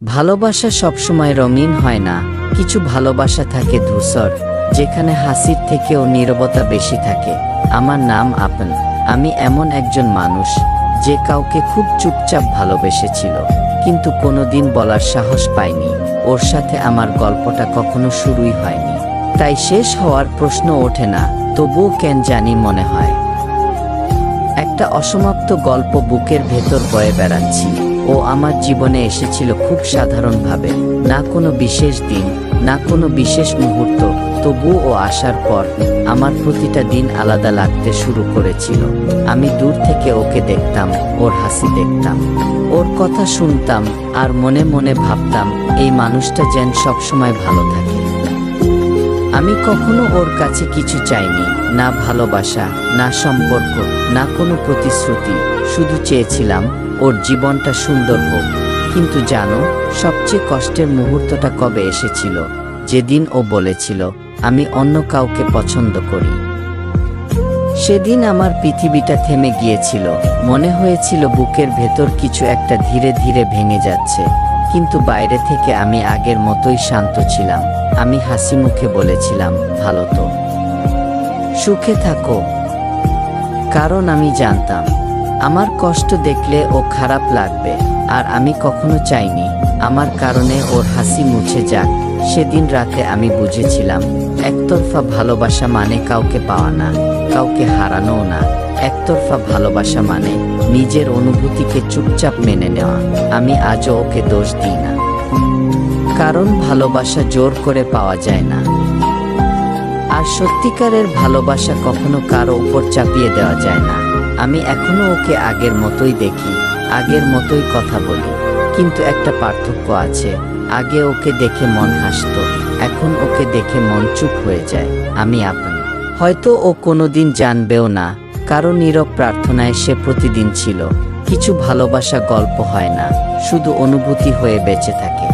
ভালোবাসা সবসময় রঙিন হয় না, কিছু ভালোবাসা থাকে ধূসর, যেখানে হাসির থেকেও নীরবতা বেশি থাকে। আমার নাম আপন। আমি এমন একজন মানুষ যে কাউকে খুব চুপচাপ ভালোবেসেছিল, কিন্তু কোনোদিন বলার সাহস পাইনি। ওর সাথে আমার গল্পটা কখনো শুরুই হয়নি, তাই শেষ হওয়ার প্রশ্ন ওঠে না। তবুও কেন জানি মনে হয় একটা অসমাপ্ত গল্প বুকের ভেতর বয়ে বেড়াচ্ছি। ও আমার জীবনে এসেছিল খুব সাধারণভাবে, না কোনো বিশেষ দিন, না কোনো বিশেষ মুহূর্ত। তবুও ও আসার পর আমার প্রতিটা দিন আলাদা লাগতে শুরু করেছিল। আমি দূর থেকে ওকে দেখতাম, ওর হাসি দেখতাম, ওর কথা শুনতাম, আর মনে মনে ভাবতাম এই মানুষটা যেন সবসময় ভালো থাকে। আমি কখনো ওর কাছে কিছু চাইনি, না ভালোবাসা, না সম্পর্ক, না কোনো প্রতিশ্রুতি। শুধু চেয়েছিলাম ওর জীবনটা সুন্দর হোক। কিন্তু জানো, সবচেয়ে কষ্টের মুহূর্তটা কবে এসেছিল? যেদিন ও বলেছিল আমি অন্য কাউকে পছন্দ করি। সেদিন আমার পৃথিবীটা থেমে গিয়েছিল। মনে হয়েছিল বুকের ভেতর কিছু একটা ধীরে ধীরে ভেঙে যাচ্ছে, কিন্তু বাইরে থেকে আমি আগের মতোই শান্ত ছিলাম। আমি হাসি মুখে বলেছিলাম, ভালো তো, সুখে থাকো। কারণ আমি জানতাম আমার কষ্ট দেখলে ও খারাপ লাগবে, আর আমি কখনো চাইনি আমার কারণে ওর হাসি মুছে যাক। সেদিন রাতে আমি বুঝেছিলাম একতরফা ভালোবাসা মানে কাউকে পাওয়া না, কাউকে হারানোও না। একতরফা ভালোবাসা মানে নিজের অনুভূতিকে চুপচাপ মেনে নেওয়া। আমি আজও ওকে দোষ দিই না, কারণ ভালোবাসা জোর করে পাওয়া যায় না, আর সত্যিকারের ভালোবাসা কখনো কারো উপর চাপিয়ে দেওয়া যায় না। আমি এখনো ওকে আগের মতোই দেখি, আগের মতোই কথা বলি, কিন্তু একটা পার্থক্য আছে। আগে ওকে দেখে মন হাসতো, এখন ওকে দেখে মন চুপ হয়ে যায়। আমি আপন। হয়তো ও কোনোদিন জানবেও না, কারো নীরব প্রার্থনায় সে প্রতিদিন ছিল। কিছু ভালোবাসা গল্প হয় না, শুধু অনুভূতি হয়ে বেঁচে থাকে।